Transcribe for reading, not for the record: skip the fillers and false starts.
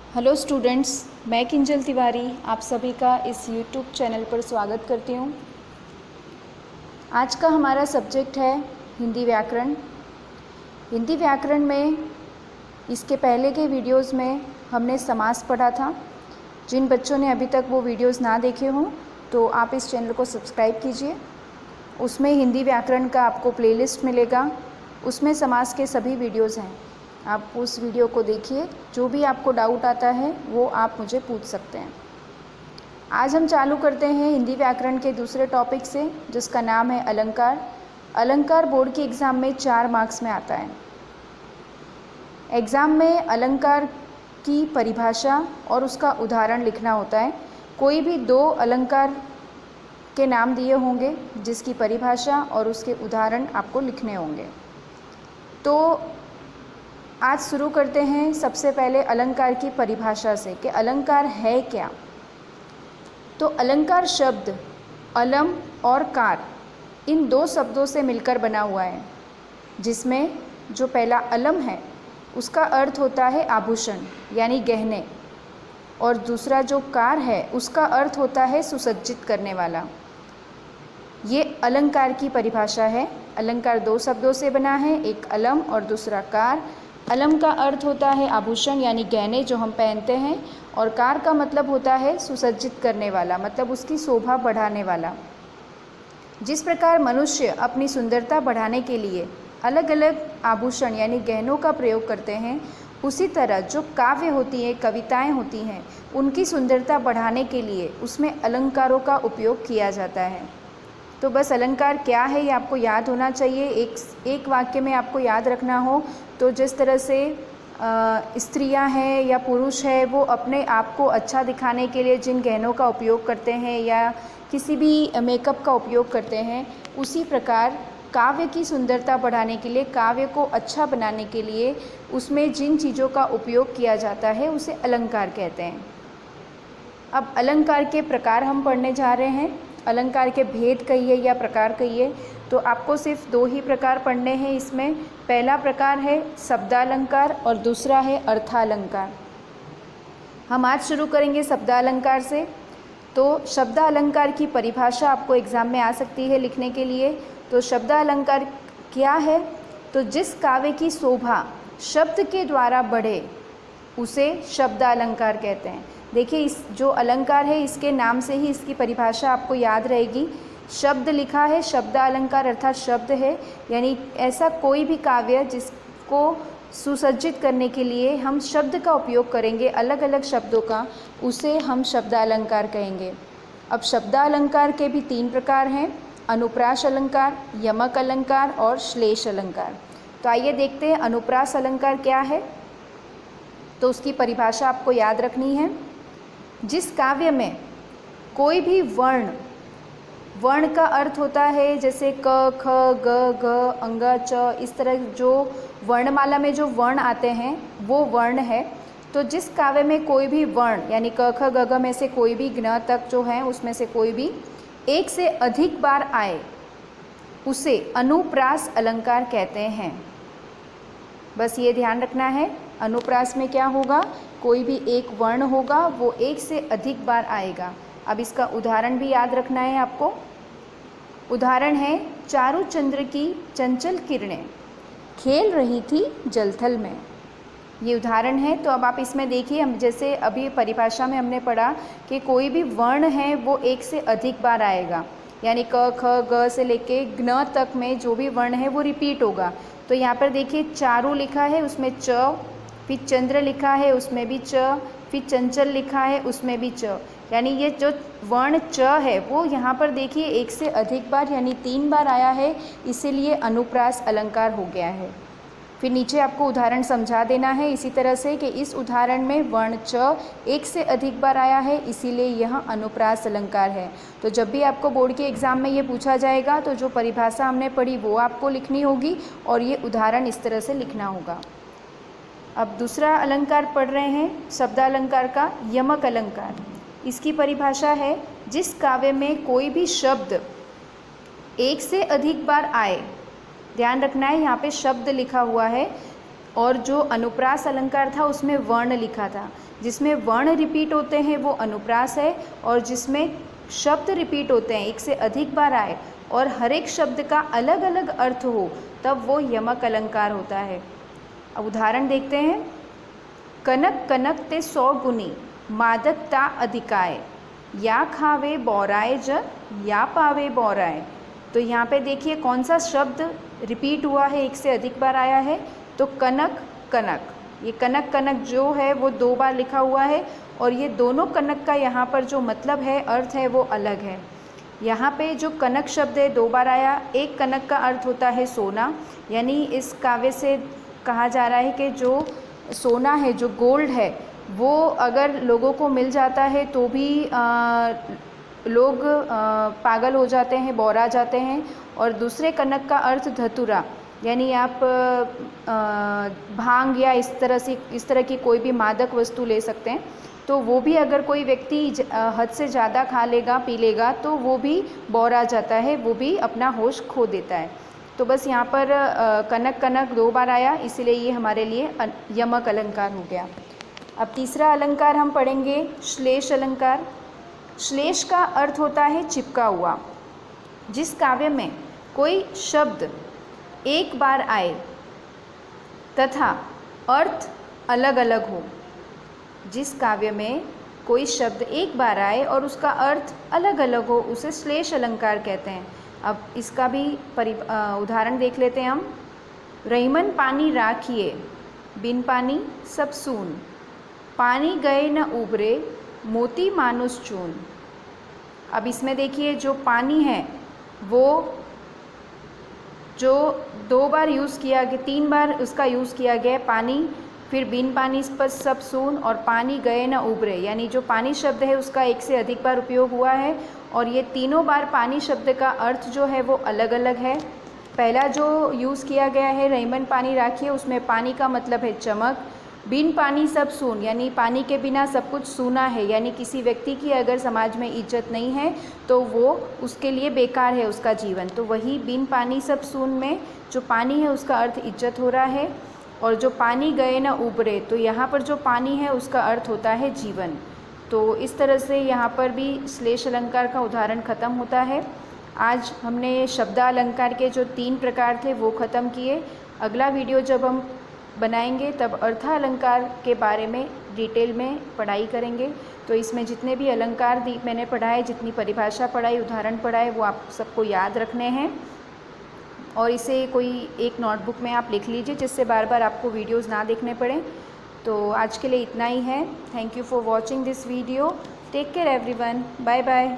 Hello students, मैं किंजल तिवारी आप सभी का इस यूट्यूब चैनल पर स्वागत करती हूँ। आज का हमारा सब्जेक्ट है हिंदी व्याकरण। हिंदी व्याकरण में इसके पहले के वीडियोस में हमने समास पढ़ा था। जिन बच्चों ने अभी तक वो वीडियोस ना देखे हों तो आप इस चैनल को सब्सक्राइब कीजिए। उसमें हिंदी व्याकरण का आपको प्लेलिस्ट मिलेगा, उसमें समास के सभी वीडियोस हैं। आप उस वीडियो को देखिए, जो भी आपको डाउट आता है वो आप मुझे पूछ सकते हैं। आज हम चालू करते हैं हिंदी व्याकरण के दूसरे टॉपिक से, जिसका नाम है अलंकार। अलंकार बोर्ड के एग्ज़ाम में 4 मार्क्स में आता है। एग्ज़ाम में अलंकार की परिभाषा और उसका उदाहरण लिखना होता है। कोई भी 2 अलंकार के नाम दिए होंगे जिसकी परिभाषा और उसके उदाहरण आपको लिखने होंगे। तो आज शुरू करते हैं सबसे पहले अलंकार की परिभाषा से कि अलंकार है क्या। तो अलंकार शब्द अलम और कार इन 2 शब्दों से मिलकर बना हुआ है, जिसमें जो पहला अलम है उसका अर्थ होता है आभूषण यानी गहने, और दूसरा जो कार है उसका अर्थ होता है सुसज्जित करने वाला। ये अलंकार की परिभाषा है। अलंकार 2 शब्दों से बना है, एक अलम और दूसरा कार। अलम का अर्थ होता है आभूषण यानी गहने जो हम पहनते हैं, और कार का मतलब होता है सुसज्जित करने वाला, मतलब उसकी शोभा बढ़ाने वाला। जिस प्रकार मनुष्य अपनी सुंदरता बढ़ाने के लिए अलग अलग आभूषण यानी गहनों का प्रयोग करते हैं, उसी तरह जो काव्य होती हैं, कविताएं होती हैं, उनकी सुंदरता बढ़ाने के लिए उसमें अलंकारों का उपयोग किया जाता है। तो बस अलंकार क्या है ये आपको याद होना चाहिए। एक वाक्य में आपको याद रखना हो तो जिस तरह से स्त्रियां हैं या पुरुष है वो अपने आप को अच्छा दिखाने के लिए जिन गहनों का उपयोग करते हैं या किसी भी मेकअप का उपयोग करते हैं, उसी प्रकार काव्य की सुंदरता बढ़ाने के लिए, काव्य को अच्छा बनाने के लिए उसमें जिन चीज़ों का उपयोग किया जाता है उसे अलंकार कहते हैं। अब अलंकार के प्रकार हम पढ़ने जा रहे हैं। अलंकार के भेद कहिए या प्रकार कहिए, तो आपको सिर्फ 2 ही प्रकार पढ़ने हैं इसमें। पहला प्रकार है शब्दालंकार और दूसरा है अर्थालंकार। हम आज शुरू करेंगे शब्दालंकार से। तो शब्दालंकार की परिभाषा आपको एग्ज़ाम में आ सकती है लिखने के लिए। तो शब्दालंकार क्या है? तो जिस काव्य की शोभा शब्द के द्वारा बढ़े उसे शब्दालंकार कहते हैं। देखिए, इस जो अलंकार है इसके नाम से ही इसकी परिभाषा आपको याद रहेगी। शब्द लिखा है, शब्दालंकार अर्थात शब्द है, यानी ऐसा कोई भी काव्य जिसको सुसज्जित करने के लिए हम शब्द का उपयोग करेंगे, अलग अलग शब्दों का, उसे हम शब्दालंकार कहेंगे। अब शब्दालंकार के भी 3 प्रकार हैं, अनुप्रास अलंकार, यमक अलंकार और श्लेष अलंकार। तो आइए देखते हैं अनुप्रास अलंकार क्या है। तो उसकी परिभाषा आपको याद रखनी है। जिस काव्य में कोई भी वर्ण का अर्थ होता है, जैसे क, ख, ग, घ, अंग, च, इस तरह जो वर्णमाला में जो वर्ण आते हैं वो वर्ण है। तो जिस काव्य में कोई भी वर्ण यानी क, ख, ग, घ में से कोई भी ज्ञ तक जो है उसमें से कोई भी एक से अधिक बार आए उसे अनुप्रास अलंकार कहते हैं। बस ये ध्यान रखना है, अनुप्रास में क्या होगा, कोई भी एक वर्ण होगा वो एक से अधिक बार आएगा। अब इसका उदाहरण भी याद रखना है आपको। उदाहरण है चारू चंद्र की चंचल किरणें खेल रही थी जलथल में। ये उदाहरण है। तो अब आप इसमें देखिए, हम जैसे अभी परिभाषा में हमने पढ़ा कि कोई भी वर्ण है वो एक से अधिक बार आएगा, यानी क, ख, ग से लेके ज्ञ तक में जो भी वर्ण है वो रिपीट होगा। तो यहाँ पर देखिए चारू लिखा है उसमें च, फिर चंद्र लिखा है उसमें भी च, फिर चंचल लिखा है उसमें भी च, यानी ये जो वर्ण च है वो यहाँ पर देखिए एक से अधिक बार यानी 3 बार आया है, इसीलिए अनुप्रास अलंकार हो गया है। फिर नीचे आपको उदाहरण समझा देना है इसी तरह से कि इस उदाहरण में वर्ण च एक से अधिक बार आया है, इसीलिए यह अनुप्रास अलंकार है। तो जब भी आपको बोर्ड के एग्ज़ाम में ये पूछा जाएगा तो जो परिभाषा हमने पढ़ी वो आपको लिखनी होगी और ये उदाहरण इस तरह से लिखना होगा। अब दूसरा अलंकार पढ़ रहे हैं शब्दालंकार का, यमक अलंकार। इसकी परिभाषा है जिस काव्य में कोई भी शब्द एक से अधिक बार आए। ध्यान रखना है, यहाँ पे शब्द लिखा हुआ है, और जो अनुप्रास अलंकार था उसमें वर्ण लिखा था। जिसमें वर्ण रिपीट होते हैं वो अनुप्रास है, और जिसमें शब्द रिपीट होते हैं एक से अधिक बार आए और हर एक शब्द का अलग अलग अर्थ हो तब वो यमक अलंकार होता है। अब उदाहरण देखते हैं। कनक कनक ते 100 गुनी, मादकता अधिकाय, या खावे बौराए जग, या पावे बौराए। तो यहाँ पे देखिए कौन सा शब्द रिपीट हुआ है, एक से अधिक बार आया है। तो कनक कनक, ये कनक कनक जो है वो 2 बार लिखा हुआ है, और ये दोनों कनक का यहाँ पर जो मतलब है, अर्थ है, वो अलग है। यहाँ पे जो कनक शब्द है 2 बार आया। एक कनक का अर्थ होता है सोना, यानी इस काव्य से कहा जा रहा है कि जो सोना है, जो गोल्ड है, वो अगर लोगों को मिल जाता है तो भी लोग पागल हो जाते हैं, बौरा जाते हैं। और दूसरे कनक का अर्थ धतूरा, यानी आप भांग या इस तरह की कोई भी मादक वस्तु ले सकते हैं। तो वो भी अगर कोई व्यक्ति हद से ज़्यादा खा लेगा, पी लेगा, तो वो भी बौरा जाता है, वो भी अपना होश खो देता है। तो बस यहाँ पर कनक कनक 2 बार आया, इसीलिए ये हमारे लिए यमक अलंकार हो गया। अब तीसरा अलंकार हम पढ़ेंगे श्लेष अलंकार। श्लेष का अर्थ होता है चिपका हुआ। जिस काव्य में कोई शब्द एक बार आए तथा अर्थ अलग अलग हो, जिस काव्य में कोई शब्द एक बार आए और उसका अर्थ अलग अलग हो, उसे श्लेष अलंकार कहते हैं। अब इसका भी उदाहरण देख लेते हैं हम। रहीमन पानी राखिए, बिन पानी सब सून, पानी गए न उबरे, मोती मानुस चून। अब इसमें देखिए जो पानी है वो जो 2 बार यूज़ किया गया, 3 बार उसका यूज़ किया गया है, पानी, फिर बिन पानी पर सब सून, और पानी गए न उबरे, यानी जो पानी शब्द है उसका एक से अधिक बार उपयोग हुआ है। और ये तीनों बार पानी शब्द का अर्थ जो है वो अलग अलग है। पहला जो यूज़ किया गया है रहीमन पानी राखिए, उसमें पानी का मतलब है चमक। बिन पानी सब सून, यानी पानी के बिना सब कुछ सूना है, यानी किसी व्यक्ति की अगर समाज में इज्जत नहीं है तो वो उसके लिए बेकार है उसका जीवन। तो वही बिन पानी सब सून में जो पानी है उसका अर्थ इज्जत हो रहा है। और जो पानी गए न उबरे, तो यहाँ पर जो पानी है उसका अर्थ होता है जीवन। तो इस तरह से यहाँ पर भी श्लेष अलंकार का उदाहरण ख़त्म होता है। आज हमने शब्दालंकार के जो 3 प्रकार थे वो ख़त्म किए। अगला वीडियो जब हम बनाएंगे तब अर्थालंकार के बारे में डिटेल में पढ़ाई करेंगे। तो इसमें जितने भी अलंकार मैंने पढ़ाए, जितनी परिभाषा पढ़ाई, उदाहरण पढ़ाए, वो आप सबको याद रखने हैं। और इसे कोई एक नोटबुक में आप लिख लीजिए जिससे बार बार आपको वीडियोस ना देखने पड़े। तो आज के लिए इतना ही है। Thank you for watching this video. Take care everyone. Bye bye.